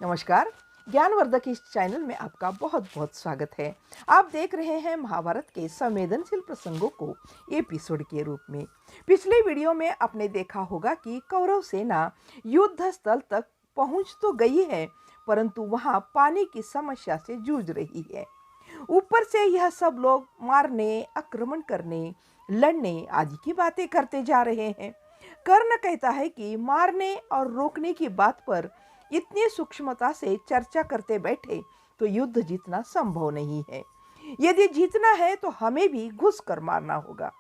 नमस्कार। ज्ञानवर्धक इस चैनल में आपका बहुत बहुत स्वागत है। आप देख रहे हैं महाभारत के संवेदनशील प्रसंगों को एपिसोड के रूप में। पिछले वीडियो में आपने देखा होगा कि कौरव सेना युद्ध स्थल तक पहुंच तो गई है, परंतु वहां पानी की समस्या से जूझ रही है। ऊपर से यह सब लोग मारने, आक्रमण करने, लड़ने आदि की बातें करते जा रहे हैं। कर्ण कहता है कि मारने और रोकने की बात पर इतनी सूक्ष्मता से चर्चा करते बैठे तो युद्ध जीतना संभव नहीं है। यदि जीतना है तो हमें भी घुस कर मारना होगा।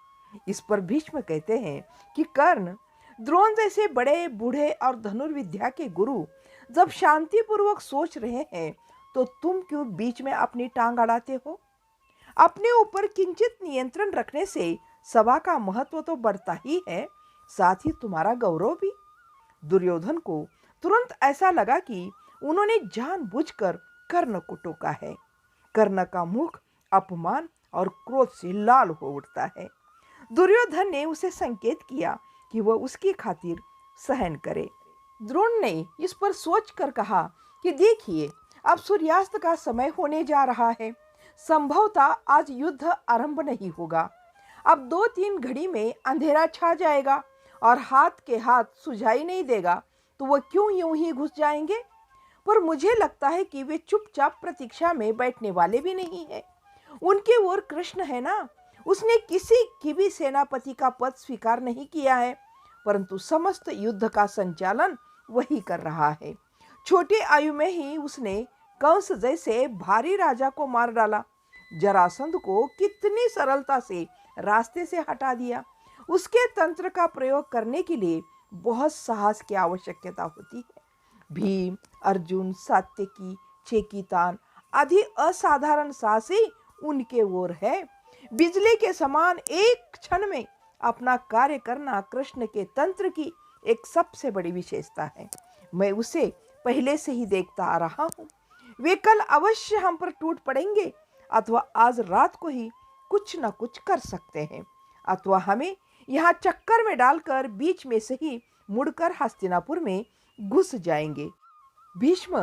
इस पर भीष्म कहते हैं कि कर्ण, द्रोण जैसे बड़े बूढ़े और धनुर्विद्या के गुरु जब शांतिपूर्वक सोच रहे हैं तो तुम क्यों बीच में अपनी टांग अड़ाते हो? अपने ऊपर किंचित नियंत्रण रखने से सभा का महत्व तो बढ़ता ही है, साथ ही तुम्हारा गौरव भी। दुर्योधन को तुरंत ऐसा लगा कि उन्होंने जानबूझकर कर्ण को टोका है। कर्ण का मुख अपमान और क्रोध से लाल हो उठता है। दुर्योधन ने उसे संकेत किया कि वह उसकी खातिर सहन करे। द्रोण ने इस पर सोचकर कहा कि देखिए, अब सूर्यास्त का समय होने जा रहा है। संभवतः आज युद्ध आरंभ नहीं होगा। अब 2-3 घड़ी में अंधेरा छा जाएगा और हाथ के हाथ सुझाई नहीं देगा तो वह क्यों यूं ही घुस जाएंगे? पर मुझे लगता है कि वे चुपचाप प्रतीक्षा में बैठने वाले भी नहीं है। उनके ओर कृष्ण है ना, उसने किसी की भी सेनापति का पद स्वीकार नहीं किया है, परंतु समस्त युद्ध का संचालन वही कर रहा है। छोटी आयु में ही उसने कंस जैसे भारी राजा को मार डाला, जरासंध को कितनी सरलता से रास्ते से हटा दिया। उसके तंत्र का प्रयोग करने के लिए बहुत साहस की आवश्यकता होती है। भीम, अर्जुन, सात्यकी, चेकितान आदि असाधारण साहसी उनके ओर है। बिजली के समान एक क्षण में अपना कार्य करना कृष्ण के तंत्र की एक सबसे बड़ी विशेषता है। मैं उसे पहले से ही देखता आ रहा हूँ। वे कल अवश्य हम पर टूट पड़ेंगे, अथवा आज रात को ही कुछ न कुछ कर सकते हैं, अथवा हमें यहाँ चक्कर में डालकर बीच में से ही मुड़कर हस्तिनापुर में घुस जाएंगे। भीष्म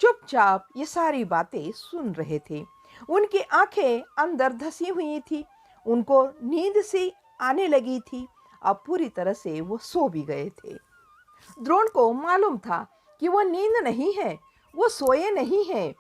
चुपचाप ये सारी बातें सुन रहे थे। उनकी आंखें अंदर धसी हुई थी। उनको नींद सी आने लगी थी। अब पूरी तरह से वो सो भी गए थे। द्रोण को मालूम था कि वह नींद नहीं है, वो सोए नहीं हैं।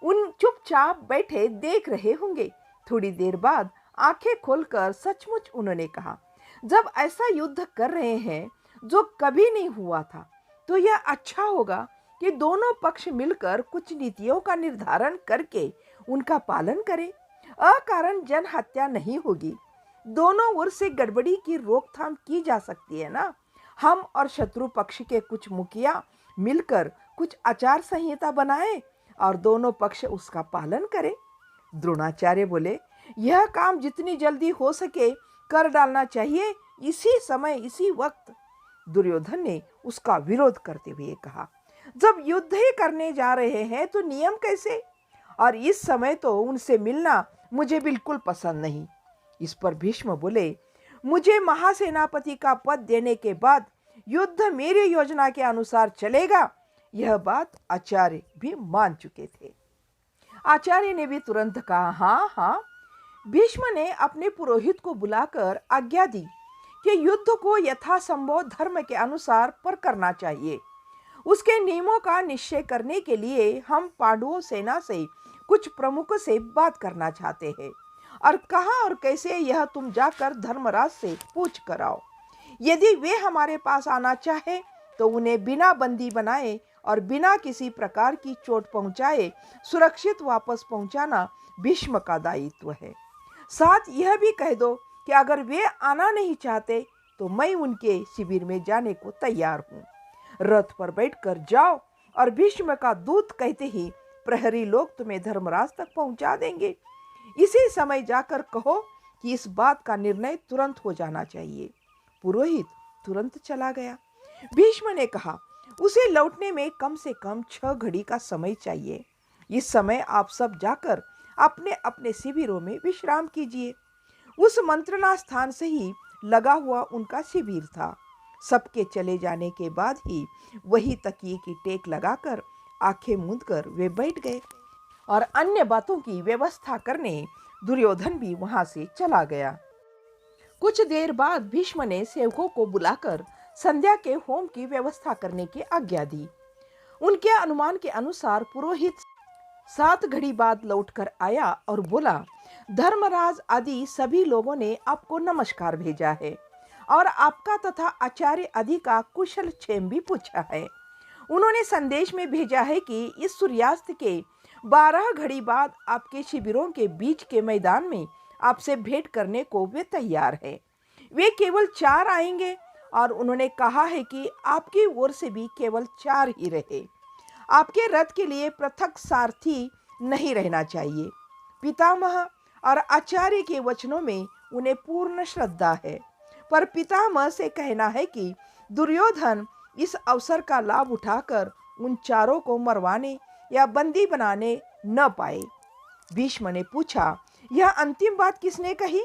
उन चुपचाप बैठे देख रहे होंगे। थोड़ी देर बाद आंखें खोलकर सचमुच उन्होंने कहा, जब ऐसा युद्ध कर रहे हैं जो कभी नहीं हुआ था, तो यह अच्छा होगा कि दोनों पक्ष मिलकर कुछ नीतियों का निर्धारण करके उनका पालन करें। अकारण जन हत्या नहीं होगी। दोनों ओर से गड़बड़ी की रोकथाम की जा सकती है ना। हम और शत्रु पक्ष के कुछ मुखिया मिलकर कुछ आचार संहिता बनाएं और दोनों पक्ष उसका पालन करें। द्रोणाचार्य बोले, यह काम जितनी जल्दी हो सके कर डालना चाहिए, इसी समय इसी वक्त। दुर्योधन ने उसका विरोध करते हुए कहा, जब युद्ध ही करने जा रहे हैं तो नियम कैसे? और इस समय तो उनसे मिलना मुझे बिल्कुल पसंद नहीं। इस पर भीष्म बोले, मुझे महासेनापति का पद देने के बाद युद्ध मेरी योजना के अनुसार चलेगा। यह बात आचार्य भी मान चुके थे। आचार्य ने भी तुरंत कहा, हाँ हाँ। भीष्म ने अपने पुरोहित को बुलाकर आज्ञा दी कि युद्ध को यथासंभव धर्म के अनुसार पर करना चाहिए। उसके नियमों का निश्चय करने के लिए हम पांडवों सेना से कुछ प्रमुखों से बात करना चाहते हैं, और कहाँ और कैसे यह तुम जाकर धर्मराज से पूछ कर आओ। यदि वे हमारे पास आना चाहे तो उन्हें बिना बंदी बनाए और बिना किसी प्रकार की चोट पहुंचाए सुरक्षित वापस पहुंचाना भीष्म का दायित्व है। साथ यह भी कह दो कि अगर वे आना नहीं चाहते तो मैं उनके शिविर में जाने को तैयार हूँ। रथ पर बैठकर जाओ और भीष्म का दूत कहते ही प्रहरी लोग तुम्हें धर्मराज तक पहुंचा देंगे। इसी समय जाकर कहो कि इस बात का निर्णय तुरंत हो जाना चाहिए। पुरोहित तुरंत चला गया। भीष्म ने कहा, उसे लौटने में कम से कम 6 घड़ी का समय चाहिए। इस समय आप सब जाकर अपने अपने शिविरों में विश्राम कीजिए। उस मंत्रणा स्थान से ही लगा हुआ उनका शिविर था। सबके चले जाने के बाद ही वही तकिए की टेक लगाकर आंखें मूंदकर वे बैठ गए और अन्य बातों की व्यवस्था करने दुर्योधन भी वहां से चला गया। कुछ देर बाद भीष्म ने सेवकों को बुलाकर संध्या के होम की व्यवस्था करने की आज्ञा दी। उनके अनुमान के अनुसार पुरोहित 7 घड़ी बाद लौटकर आया और बोला, धर्मराज आदि सभी लोगों ने आपको नमस्कार भेजा है और आपका तथा आचार्य आदि का कुशल क्षेम भी पूछा है। उन्होंने संदेश में भेजा है कि इस सूर्यास्त के 12 घड़ी बाद आपके शिविरों के बीच के मैदान में आपसे भेंट करने को वे तैयार है। वे केवल 4 आएंगे और उन्होंने कहा है कि आपकी ओर से भी केवल 4 ही रहे। आपके रथ के लिए पृथक सारथी नहीं रहना चाहिए। पितामह और आचार्य के वचनों में उन्हें पूर्ण श्रद्धा है, पर पितामह से कहना है कि दुर्योधन इस अवसर का लाभ उठाकर उन 4 को मरवाने या बंदी बनाने न पाए। भीष्म ने पूछा, यह अंतिम बात किसने कही?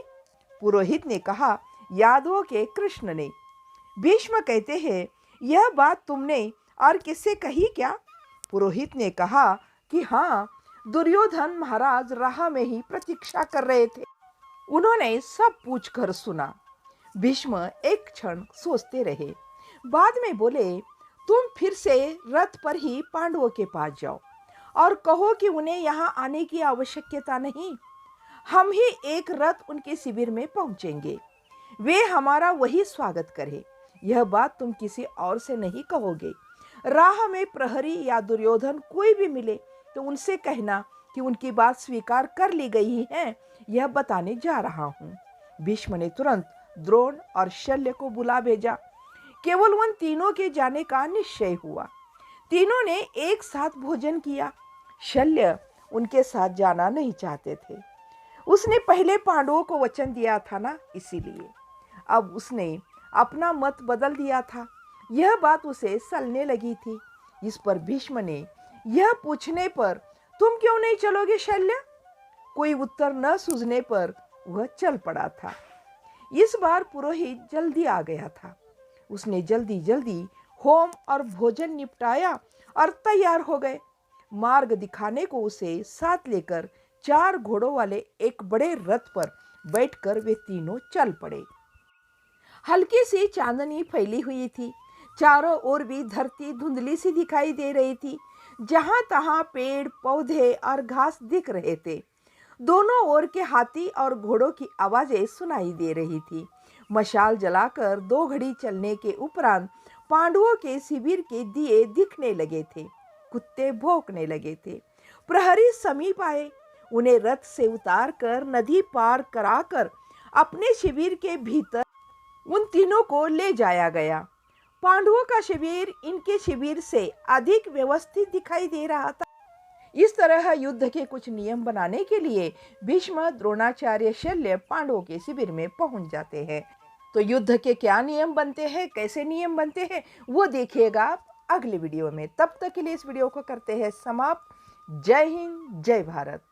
पुरोहित ने कहा, यादवों के कृष्ण ने। भीष्म कहते हैं, यह बात तुमने और किससे कही क्या? पुरोहित ने कहा कि हाँ, दुर्योधन महाराज राह में ही प्रतीक्षा कर रहे थे। उन्होंने सब पूछकर सुना। भीष्म एक क्षण सोचते रहे, बाद में बोले, तुम फिर से रथ पर ही पांडवों के पास जाओ और कहो कि उन्हें यहाँ आने की आवश्यकता नहीं। हम ही एक रथ उनके शिविर में पहुंचेंगे। वे हमारा वही स्वागत करें। यह बात तुम किसी और से नहीं कहोगे। राह में प्रहरी या दुर्योधन कोई भी मिले तो उनसे कहना कि उनकी बात स्वीकार कर ली गई है, यह बताने जा रहा हूँ। भीष्म ने तुरंत द्रोण और शल्य को बुला भेजा। केवल उन तीनों के जाने का निश्चय हुआ। तीनों ने एक साथ भोजन किया। शल्य उनके साथ जाना नहीं चाहते थे। उसने पहले पांडवों को वचन दिया था ना, इसीलिए अब उसने अपना मत बदल दिया था। यह बात उसे सलने लगी थी। इस पर भीष्म ने यह पूछने पर, तुम क्यों नहीं चलोगे शल्य? कोई उत्तर न सूझने पर वह चल पड़ा था। इस बार पुरोहित जल्दी आ गया था। उसने जल्दी जल्दी होम और भोजन निपटाया और तैयार हो गए। मार्ग दिखाने को उसे साथ लेकर 4 घोड़ों वाले एक बड़े रथ पर बैठकर वे तीनों चल पड़े। हल्की सी चांदनी फैली हुई थी। चारों ओर भी धरती धुंधली सी दिखाई दे रही थी। जहां तहां पेड़ पौधे और घास दिख रहे थे। दोनों ओर के हाथी और घोड़ों की आवाजें सुनाई दे रही थी। मशाल जलाकर 2 घड़ी चलने के उपरांत पांडवों के शिविर के दिए दिखने लगे थे। कुत्ते भौंकने लगे थे। प्रहरी समीप आए। उन्हें रथ से उतारकर नदी पार कराकर अपने शिविर के भीतर उन तीनों को ले जाया गया। पांडवों का शिविर इनके शिविर से अधिक व्यवस्थित दिखाई दे रहा था। इस तरह युद्ध के कुछ नियम बनाने के लिए भीष्म, द्रोणाचार्य, शल्य पांडवों के शिविर में पहुंच जाते हैं। तो युद्ध के क्या नियम बनते हैं, कैसे नियम बनते हैं, वो देखिएगा आप अगले वीडियो में। तब तक के लिए इस वीडियो को करते हैं समाप्त। जय हिंद, जय भारत।